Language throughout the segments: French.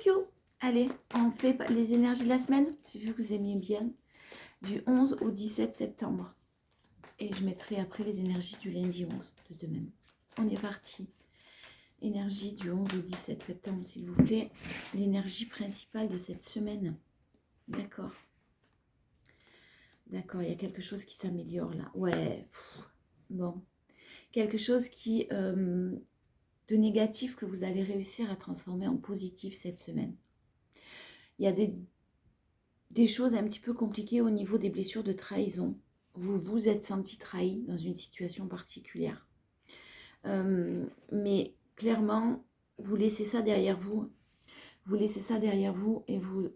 piou. Allez, on fait les énergies de la semaine. J'ai vu que vous aimiez bien. Du 11 au 17 septembre. Et je mettrai après les énergies du lundi 11 de demain. On est parti. Énergie du 11 au 17 septembre, s'il vous plaît. L'énergie principale de cette semaine. D'accord. D'accord, il y a quelque chose qui s'améliore là. Ouais. Bon. Quelque chose qui... de négatif que vous allez réussir à transformer en positif cette semaine. Il y a des choses un petit peu compliquées au niveau des blessures de trahison. Vous vous êtes senti trahi dans une situation particulière. Mais clairement, vous laissez ça derrière vous. Vous laissez ça derrière vous et vous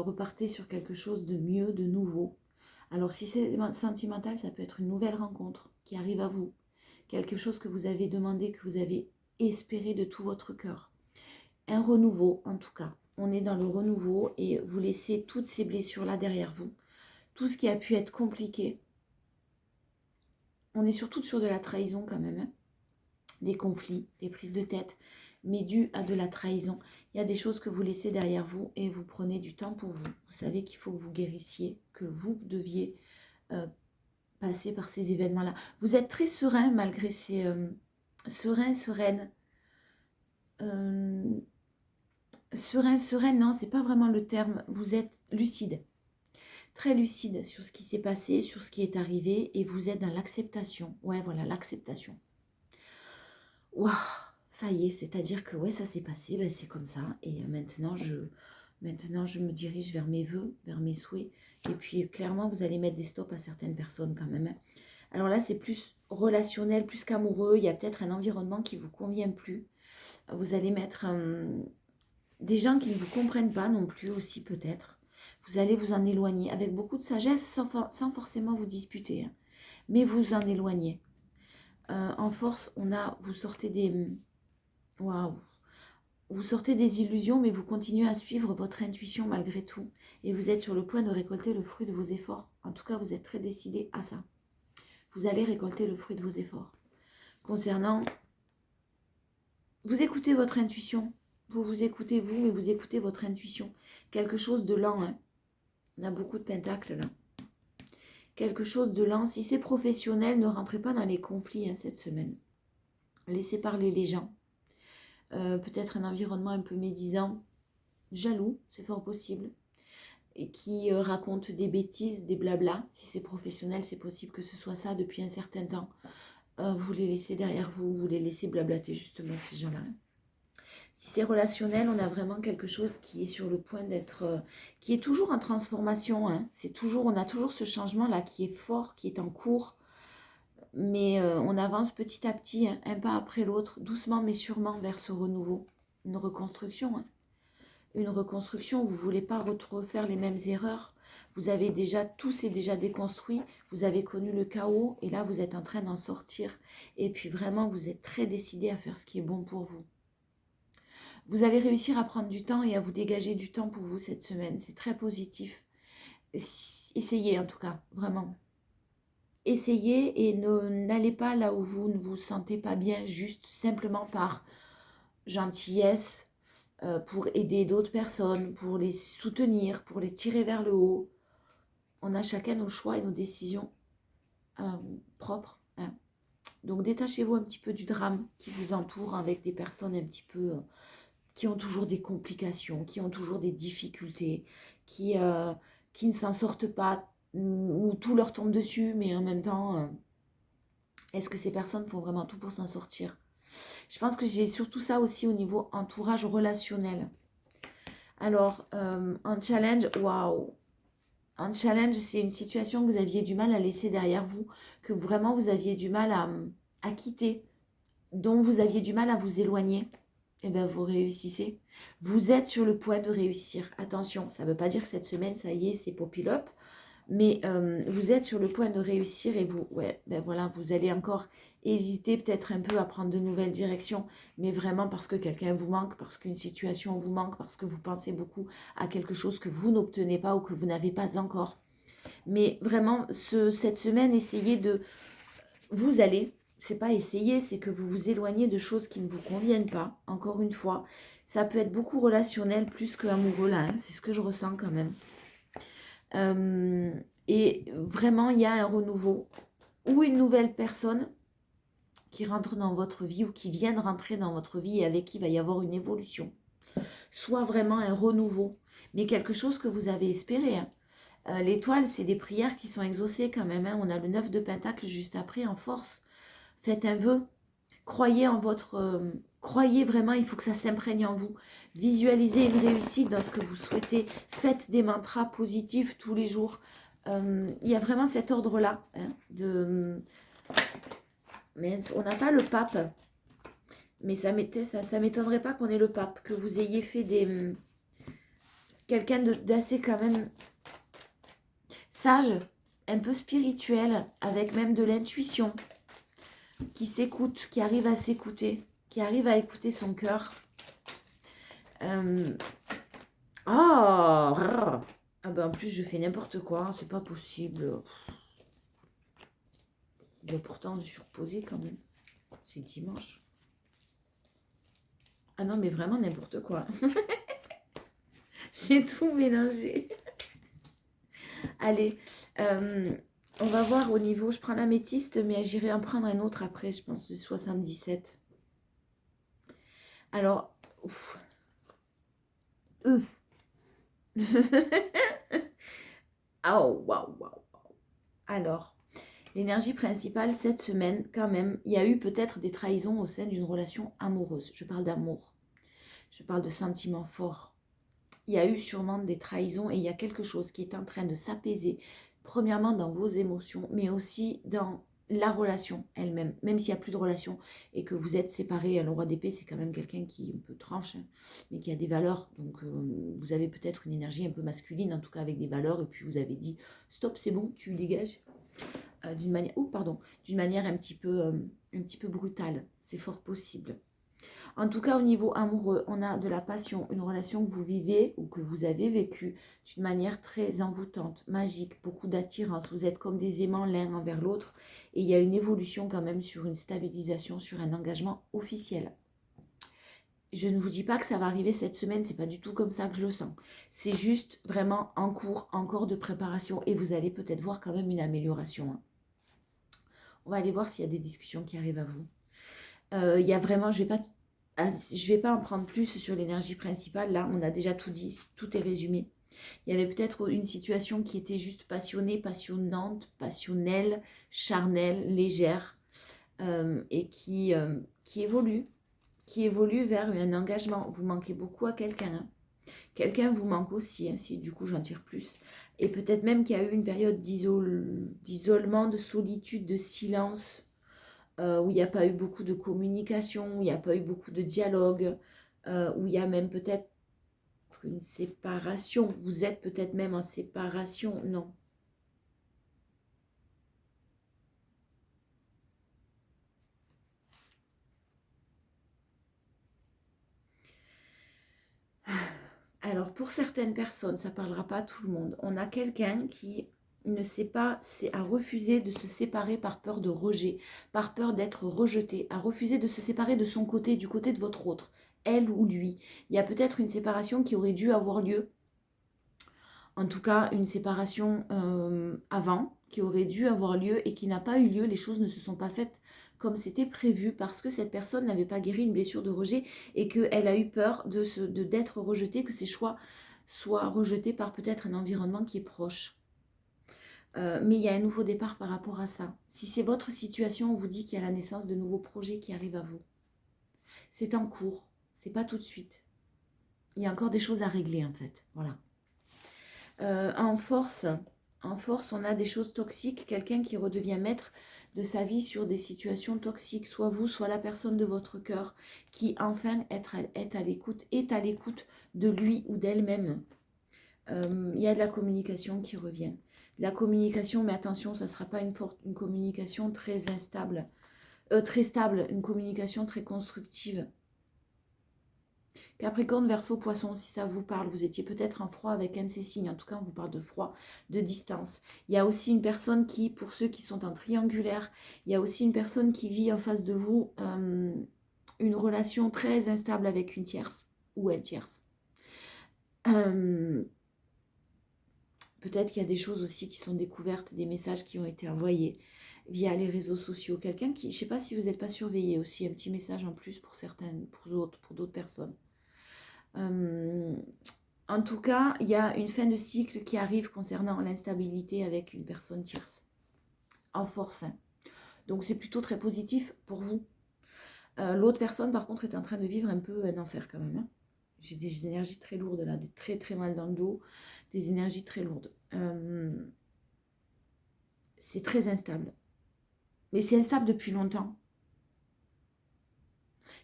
repartez sur quelque chose de mieux, de nouveau. Alors si c'est sentimental, ça peut être une nouvelle rencontre qui arrive à vous. Quelque chose que vous avez demandé, que vous avez espéré de tout votre cœur. Un renouveau en tout cas. On est dans le renouveau et vous laissez toutes ces blessures-là derrière vous. Tout ce qui a pu être compliqué. On est surtout sur de la trahison quand même. Hein. Des conflits, des prises de tête, mais dû à de la trahison. Il y a des choses que vous laissez derrière vous et vous prenez du temps pour vous. Vous savez qu'il faut que vous guérissiez, que vous deviez passer par ces événements-là. Vous êtes très serein malgré ces... sereine. Sereine, non, c'est pas vraiment le terme. Vous êtes lucide. Très lucide sur ce qui s'est passé, sur ce qui est arrivé. Et vous êtes dans l'acceptation. Ouais, voilà, l'acceptation. Waouh, ça y est, c'est-à-dire que ouais, ça s'est passé, ben, c'est comme ça. Et maintenant, je me dirige vers mes vœux, vers mes souhaits. Et puis, clairement, vous allez mettre des stops à certaines personnes quand même. Alors là, c'est plus relationnel, plus qu'amoureux. Il y a peut-être un environnement qui ne vous convient plus. Vous allez mettre des gens qui ne vous comprennent pas non plus aussi peut-être. Vous allez vous en éloigner avec beaucoup de sagesse sans forcément vous disputer. Hein. Mais vous en éloignez. En force, vous sortez des... Waouh! Vous sortez des illusions, mais vous continuez à suivre votre intuition malgré tout. Et vous êtes sur le point de récolter le fruit de vos efforts. En tout cas, vous êtes très décidé à ça. Vous allez récolter le fruit de vos efforts. Concernant... Vous écoutez votre intuition. Vous écoutez vous, mais vous écoutez votre intuition. Quelque chose de lent. Hein. On a beaucoup de pentacles là. Quelque chose de lent. Si c'est professionnel, ne rentrez pas dans les conflits hein, cette semaine. Laissez parler les gens. Peut-être un environnement un peu médisant, jaloux, c'est fort possible, et qui raconte des bêtises, des blablas. Si c'est professionnel, c'est possible que ce soit ça depuis un certain temps. Vous les laissez derrière vous, vous les laissez blablater justement ces gens-là. Si c'est relationnel, on a vraiment quelque chose qui est sur le point d'être, qui est toujours en transformation. Hein. On a toujours ce changement-là qui est fort, qui est en cours. Mais on avance petit à petit, hein, un pas après l'autre, doucement mais sûrement vers ce renouveau. Une reconstruction. Hein. Une reconstruction, vous ne voulez pas refaire les mêmes erreurs. Vous avez déjà, tout s'est déjà déconstruit. Vous avez connu le chaos et là, vous êtes en train d'en sortir. Et puis vraiment, vous êtes très décidé à faire ce qui est bon pour vous. Vous allez réussir à prendre du temps et à vous dégager du temps pour vous cette semaine. C'est très positif. Essayez en tout cas, vraiment. Essayez et n'allez pas là où vous ne vous sentez pas bien, juste simplement par gentillesse, pour aider d'autres personnes, pour les soutenir, pour les tirer vers le haut. On a chacun nos choix et nos décisions propres. Hein. Donc détachez-vous un petit peu du drame qui vous entoure avec des personnes un petit peu qui ont toujours des complications, qui ont toujours des difficultés, qui ne s'en sortent pas, ou tout leur tombe dessus, mais en même temps, est-ce que ces personnes font vraiment tout pour s'en sortir? Je pense que j'ai surtout ça aussi au niveau entourage relationnel. Alors, un challenge, waouh! Un challenge, c'est une situation que vous aviez du mal à laisser derrière vous, que vraiment vous aviez du mal à quitter, dont vous aviez du mal à vous éloigner. Eh bien, vous réussissez. Vous êtes sur le point de réussir. Attention, ça ne veut pas dire que cette semaine, ça y est, c'est popil up. Mais vous êtes sur le point de réussir et vous, ouais, ben voilà, vous allez encore hésiter peut-être un peu à prendre de nouvelles directions, mais vraiment parce que quelqu'un vous manque, parce qu'une situation vous manque, parce que vous pensez beaucoup à quelque chose que vous n'obtenez pas ou que vous n'avez pas encore. Mais vraiment, cette semaine, essayez de... Vous allez, c'est pas essayer, c'est que vous vous éloignez de choses qui ne vous conviennent pas, encore une fois. Ça peut être beaucoup relationnel plus que amoureux là, hein, c'est ce que je ressens quand même. Et vraiment, il y a un renouveau ou une nouvelle personne qui rentre dans votre vie ou qui vient de rentrer dans votre vie et avec qui il va y avoir une évolution. Soit vraiment un renouveau, mais quelque chose que vous avez espéré. Hein. L'étoile, c'est des prières qui sont exaucées quand même. Hein. On a le 9 de Pentacle juste après en force. Faites un vœu. Croyez en votre... croyez vraiment, il faut que ça s'imprègne en vous. Visualisez une réussite dans ce que vous souhaitez. Faites des mantras positifs tous les jours. Il y a vraiment cet ordre-là. Hein, mais on n'a pas le pape. Mais ça m'étonnerait pas qu'on ait le pape. Que vous ayez fait des... quelqu'un d'assez quand même sage, un peu spirituel, avec même de l'intuition, qui s'écoute, qui arrive à s'écouter, qui arrive à écouter son cœur. Ah ben en plus je fais n'importe quoi, c'est pas possible. Mais pourtant je suis reposée quand même. C'est dimanche. Ah non mais vraiment n'importe quoi. J'ai tout mélangé. Allez, on va voir au niveau, je prends l'améthyste, mais j'irai en prendre un autre après, je pense, le 77. Alors, ouf. Oh, waouh, waouh. Alors, l'énergie principale cette semaine, quand même, il y a eu peut-être des trahisons au sein d'une relation amoureuse. Je parle d'amour. Je parle de sentiments forts. Il y a eu sûrement des trahisons et il y a quelque chose qui est en train de s'apaiser. Premièrement dans vos émotions, mais aussi dans la relation elle-même. Même s'il n'y a plus de relation et que vous êtes séparés, le roi d'épée, c'est quand même quelqu'un qui est un peu tranche, hein, mais qui a des valeurs. Donc, vous avez peut-être une énergie un peu masculine, en tout cas avec des valeurs. Et puis, vous avez dit, stop, c'est bon, tu dégages. D'une manière, d'une manière un petit peu brutale. C'est fort possible. En tout cas, au niveau amoureux, on a de la passion, une relation que vous vivez ou que vous avez vécue d'une manière très envoûtante, magique, beaucoup d'attirance. Vous êtes comme des aimants l'un envers l'autre et il y a une évolution quand même sur une stabilisation, sur un engagement officiel. Je ne vous dis pas que ça va arriver cette semaine, c'est pas du tout comme ça que je le sens. C'est juste vraiment en cours, encore de préparation et vous allez peut-être voir quand même une amélioration. Hein. On va aller voir s'il y a des discussions qui arrivent à vous. Il y a vraiment, je vais pas en prendre plus sur l'énergie principale. Là, on a déjà tout dit, tout est résumé. Il y avait peut-être une situation qui était juste passionnée, passionnante, passionnelle, charnelle, légère, et qui évolue vers un engagement. Vous manquez beaucoup à quelqu'un. Hein. Quelqu'un vous manque aussi, hein, si du coup j'en tire plus. Et peut-être même qu'il y a eu une période d'isolement, de solitude, de silence, où il n'y a pas eu beaucoup de communication, où il n'y a pas eu beaucoup de dialogue, où il y a même peut-être une séparation. Vous êtes peut-être même en séparation, non. Alors, pour certaines personnes, ça ne parlera pas à tout le monde. On a quelqu'un qui ne sait pas, c'est à refuser de se séparer par peur de rejet, par peur d'être rejeté, à refuser de se séparer de son côté, du côté de votre autre, elle ou lui. Il y a peut-être une séparation qui aurait dû avoir lieu, en tout cas une séparation avant, qui aurait dû avoir lieu et qui n'a pas eu lieu. Les choses ne se sont pas faites comme c'était prévu parce que cette personne n'avait pas guéri une blessure de rejet et qu'elle a eu peur d'être rejetée, que ses choix soient rejetés par peut-être un environnement qui est proche. Mais il y a un nouveau départ par rapport à ça. Si c'est votre situation, on vous dit qu'il y a la naissance de nouveaux projets qui arrivent à vous. C'est en cours, c'est pas tout de suite. Il y a encore des choses à régler en fait, voilà. En force, on a des choses toxiques, quelqu'un qui redevient maître de sa vie sur des situations toxiques, soit vous, soit la personne de votre cœur, qui enfin est à l'écoute de lui ou d'elle-même. Il y a de la communication qui revient. La communication, mais attention, ça ne sera pas une communication très instable, très stable, une communication très constructive. Capricorne, Verseau, Poisson, si ça vous parle, vous étiez peut-être en froid avec un de ces signes. En tout cas, on vous parle de froid, de distance. Il y a aussi une personne qui, pour ceux qui sont en triangulaire, il y a aussi une personne qui vit en face de vous une relation très instable avec une tierce. ou un tierce. Peut-être qu'il y a des choses aussi qui sont découvertes, des messages qui ont été envoyés via les réseaux sociaux. Quelqu'un qui, je ne sais pas si vous n'êtes pas surveillé aussi, un petit message en plus pour certaines, pour d'autres personnes. En tout cas, il y a une fin de cycle qui arrive concernant l'instabilité avec une personne tierce, en force. Hein. Donc c'est plutôt très positif pour vous. L'autre personne, par contre, est en train de vivre un peu un enfer quand même. Hein. J'ai des énergies très lourdes là, des très très mal dans le dos, des énergies très lourdes. C'est très instable. Mais c'est instable depuis longtemps.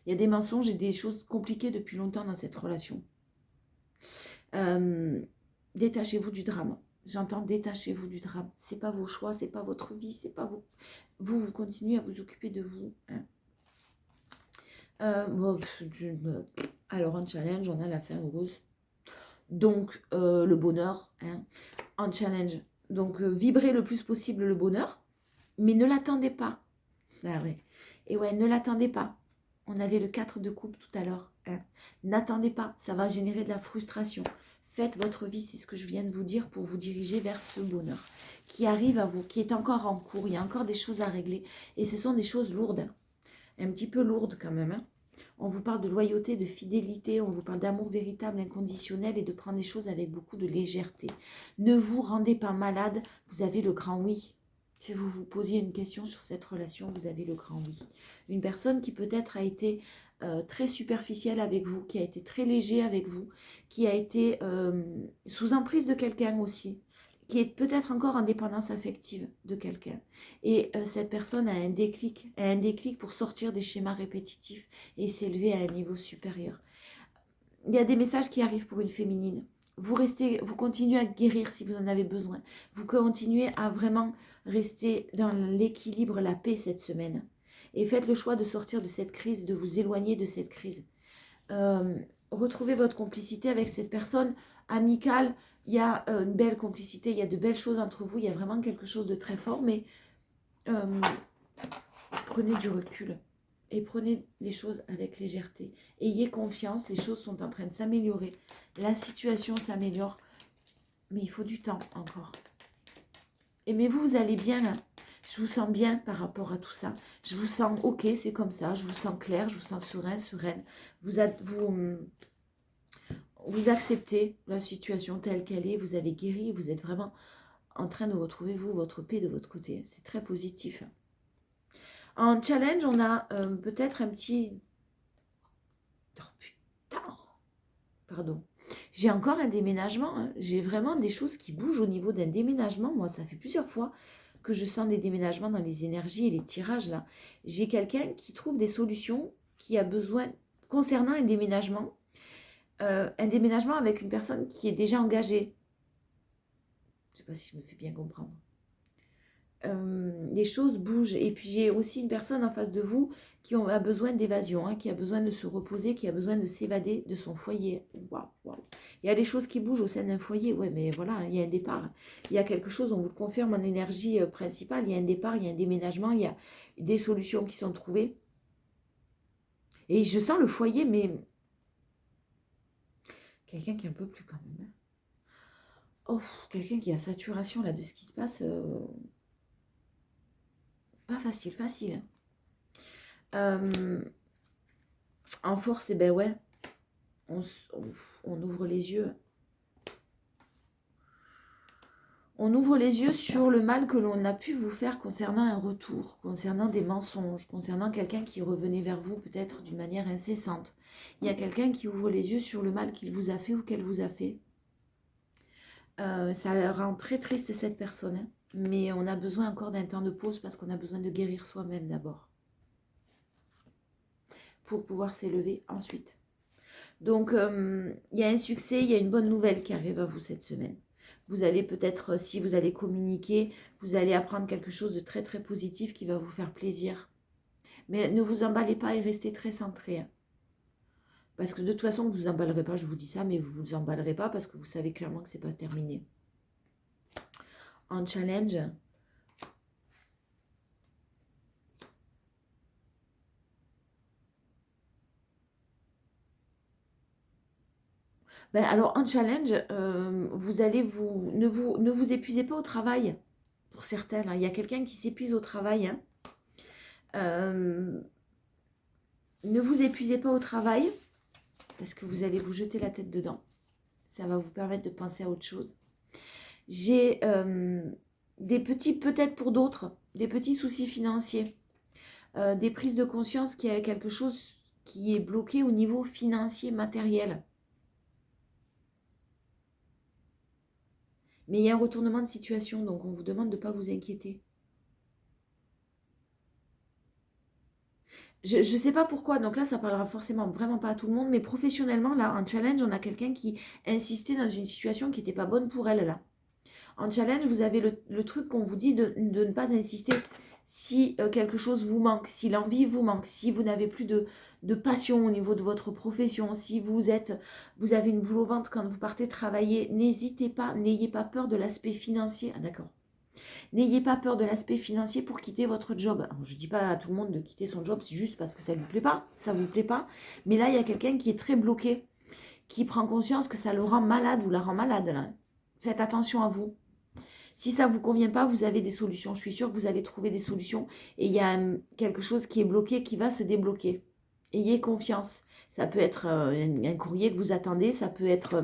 Il y a des mensonges et des choses compliquées depuis longtemps dans cette relation. Détachez-vous du drame. J'entends détachez-vous du drame. C'est pas vos choix, c'est pas votre vie, c'est pas vous. Vous continuez à vous occuper de vous. Hein. Alors un challenge, on a la fin heureuse. Donc le bonheur, hein, en challenge. Donc vibrez le plus possible le bonheur, mais ne l'attendez pas. Ah ouais. Et ouais, ne l'attendez pas. On avait le 4 de coupe tout à l'heure. Hein. N'attendez pas, ça va générer de la frustration. Faites votre vie, c'est ce que je viens de vous dire, pour vous diriger vers ce bonheur qui arrive à vous, qui est encore en cours. Il y a encore des choses à régler. Et ce sont des choses lourdes, un petit peu lourdes quand même. Hein. On vous parle de loyauté, de fidélité, on vous parle d'amour véritable, inconditionnel et de prendre les choses avec beaucoup de légèreté. Ne vous rendez pas malade, vous avez le grand oui. Si vous vous posiez une question sur cette relation, vous avez le grand oui. Une personne qui peut-être a été très superficielle avec vous, qui a été très léger avec vous, qui a été sous emprise de quelqu'un aussi, qui est peut-être encore en dépendance affective de quelqu'un. Et cette personne a un déclic pour sortir des schémas répétitifs et s'élever à un niveau supérieur. Il y a des messages qui arrivent pour une féminine. Vous continuez à guérir si vous en avez besoin. Vous continuez à vraiment rester dans l'équilibre, la paix cette semaine. Et faites le choix de sortir de cette crise, de vous éloigner de cette crise. Retrouvez votre complicité avec cette personne amicale. Il y a une belle complicité, il y a de belles choses entre vous, il y a vraiment quelque chose de très fort, mais prenez du recul et prenez les choses avec légèreté. Ayez confiance, les choses sont en train de s'améliorer. La situation s'améliore, mais il faut du temps encore. Aimez-vous, vous allez bien là. Je vous sens bien par rapport à tout ça. Je vous sens ok, c'est comme ça. Je vous sens clair, je vous sens serein, sereine. Vous acceptez la situation telle qu'elle est. Vous avez guéri, vous êtes vraiment en train de retrouver, vous, votre paix de votre côté. C'est très positif. En challenge, on a peut-être un petit... Oh putain. Pardon. J'ai encore un déménagement. Hein. J'ai vraiment des choses qui bougent au niveau d'un déménagement. Moi, ça fait plusieurs fois que je sens des déménagements dans les énergies et les tirages là. J'ai quelqu'un qui trouve des solutions, qui a besoin, concernant un déménagement avec une personne qui est déjà engagée. Je ne sais pas si je me fais bien comprendre. Les choses bougent. Et puis j'ai aussi une personne en face de vous qui a besoin d'évasion, hein, qui a besoin de se reposer, qui a besoin de s'évader de son foyer. Waouh, waouh. Il y a des choses qui bougent au sein d'un foyer. Ouais, mais voilà, il y a un départ. Il y a quelque chose, on vous le confirme en énergie principale. Il y a un départ, il y a un déménagement, il y a des solutions qui sont trouvées. Et je sens le foyer, mais quelqu'un qui est un peu plus quand même. Hein. Oh, quelqu'un qui a saturation là de ce qui se passe. Pas facile, facile. En force, et ben ouais, on ouvre les yeux. On ouvre les yeux sur le mal que l'on a pu vous faire concernant un retour, concernant des mensonges, concernant quelqu'un qui revenait vers vous peut-être d'une manière incessante. Il y a quelqu'un qui ouvre les yeux sur le mal qu'il vous a fait ou qu'elle vous a fait. Ça rend très triste cette personne, hein, mais on a besoin encore d'un temps de pause parce qu'on a besoin de guérir soi-même d'abord, pour pouvoir s'élever ensuite. Donc, il y a un succès, il y a une bonne nouvelle qui arrive à vous cette semaine. Vous allez peut-être, si vous allez communiquer, vous allez apprendre quelque chose de très très positif qui va vous faire plaisir. Mais ne vous emballez pas et restez très centré. Hein. Parce que de toute façon, vous ne vous emballerez pas, je vous dis ça, mais vous ne vous emballerez pas parce que vous savez clairement que ce n'est pas terminé. En challenge, Ben, alors, un challenge, vous allez ne vous épuisez pas au travail, pour certains. Hein. Il y a quelqu'un qui s'épuise au travail. Hein. Euh, ne vous épuisez pas au travail, parce que vous allez vous jeter la tête dedans. Ça va vous permettre de penser à autre chose. J'ai des petits, peut-être pour d'autres, des petits soucis financiers. Des prises de conscience qu'il y a quelque chose qui est bloqué au niveau financier, matériel. Mais il y a un retournement de situation, donc on vous demande de ne pas vous inquiéter. Je ne sais pas pourquoi, donc là ça parlera forcément vraiment pas à tout le monde, mais professionnellement, là, en challenge, on a quelqu'un qui insistait dans une situation qui n'était pas bonne pour elle, là. En challenge, vous avez le truc qu'on vous dit de ne pas insister si quelque chose vous manque, si l'envie vous manque, si vous n'avez plus de passion au niveau de votre profession, si vous avez une boule au ventre quand vous partez travailler, n'hésitez pas, n'ayez pas peur de l'aspect financier. Ah d'accord. N'ayez pas peur de l'aspect financier pour quitter votre job. Alors, je ne dis pas à tout le monde de quitter son job, c'est juste parce que ça ne lui plaît pas, ça ne vous plaît pas. Mais là, il y a quelqu'un qui est très bloqué, qui prend conscience que ça le rend malade ou la rend malade. Là. Faites attention à vous. Si ça ne vous convient pas, vous avez des solutions. Je suis sûre que vous allez trouver des solutions. Et il y a quelque chose qui est bloqué, qui va se débloquer. Ayez confiance. Ça peut être un courrier que vous attendez, ça peut être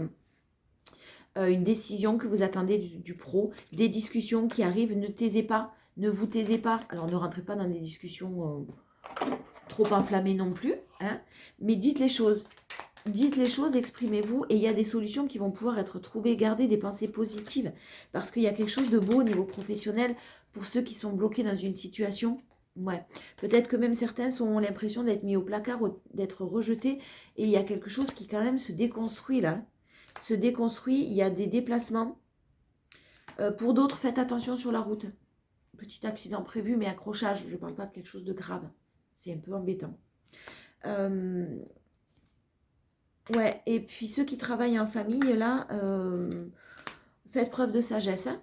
une décision que vous attendez du pro, des discussions qui arrivent. Ne taisez pas, ne vous taisez pas. Alors ne rentrez pas dans des discussions trop enflammées non plus, hein, mais dites les choses. Dites les choses, exprimez-vous et il y a des solutions qui vont pouvoir être trouvées. Gardez des pensées positives parce qu'il y a quelque chose de beau au niveau professionnel pour ceux qui sont bloqués dans une situation. Ouais, peut-être que même certains ont l'impression d'être mis au placard, d'être rejetés et il y a quelque chose qui quand même se déconstruit là. Se déconstruit, il y a des déplacements. Pour d'autres, faites attention sur la route. Petit accident prévu mais accrochage, je ne parle pas de quelque chose de grave. C'est un peu embêtant. Ouais, et puis ceux qui travaillent en famille, là, faites preuve de sagesse. Hein.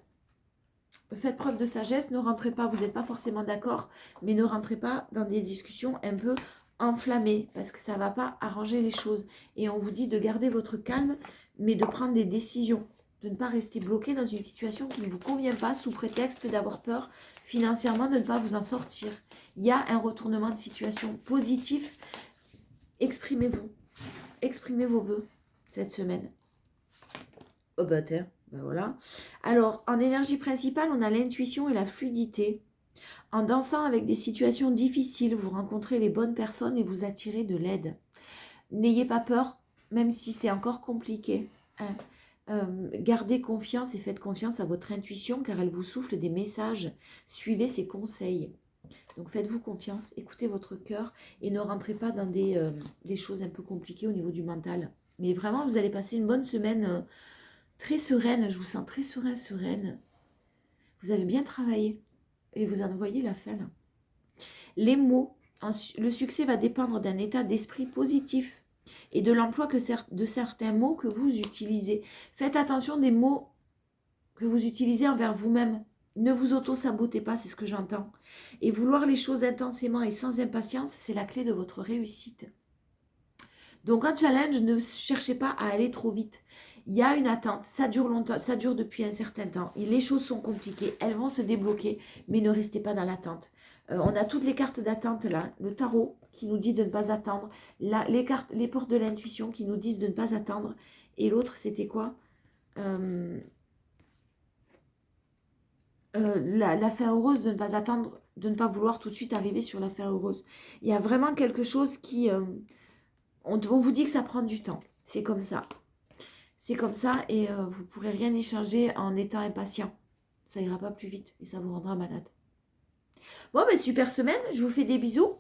Faites preuve de sagesse, ne rentrez pas, vous n'êtes pas forcément d'accord, mais ne rentrez pas dans des discussions un peu enflammées, parce que ça ne va pas arranger les choses. Et on vous dit de garder votre calme, mais de prendre des décisions, de ne pas rester bloqué dans une situation qui ne vous convient pas, sous prétexte d'avoir peur financièrement de ne pas vous en sortir. Il y a un retournement de situation positif, exprimez-vous. Exprimez vos vœux cette semaine. Oh bah tiens, ben voilà. Alors, en énergie principale, on a l'intuition et la fluidité. En dansant avec des situations difficiles, vous rencontrez les bonnes personnes et vous attirez de l'aide. N'ayez pas peur, même si c'est encore compliqué. Hein. Gardez confiance et faites confiance à votre intuition car elle vous souffle des messages. Suivez ses conseils. Donc faites-vous confiance, écoutez votre cœur et ne rentrez pas dans des choses un peu compliquées au niveau du mental. Mais vraiment, vous allez passer une bonne semaine très sereine. Je vous sens très sereine. Vous avez bien travaillé et vous en voyez la fin là. Les mots, le succès va dépendre d'un état d'esprit positif et de l'emploi de certains mots que vous utilisez. Faites attention des mots que vous utilisez envers vous-même. Ne vous auto-sabotez pas, c'est ce que j'entends. Et vouloir les choses intensément et sans impatience, c'est la clé de votre réussite. Donc en challenge, ne cherchez pas à aller trop vite. Il y a une attente, ça dure longtemps, ça dure depuis un certain temps. Et les choses sont compliquées, elles vont se débloquer, mais ne restez pas dans l'attente. On a toutes les cartes d'attente là, le tarot qui nous dit de ne pas attendre, les portes de l'intuition qui nous disent de ne pas attendre. Et l'autre, c'était quoi la fin heureuse, de ne pas attendre, de ne pas vouloir tout de suite arriver sur la fin heureuse. Il y a vraiment quelque chose qui... on vous dit que ça prend du temps. C'est comme ça. C'est comme ça et vous ne pourrez rien y changer en étant impatient. Ça ira pas plus vite et ça vous rendra malade. Bon, ben super semaine. Je vous fais des bisous.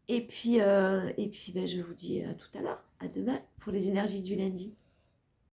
Et puis ben, je vous dis à tout à l'heure. À demain pour les énergies du lundi.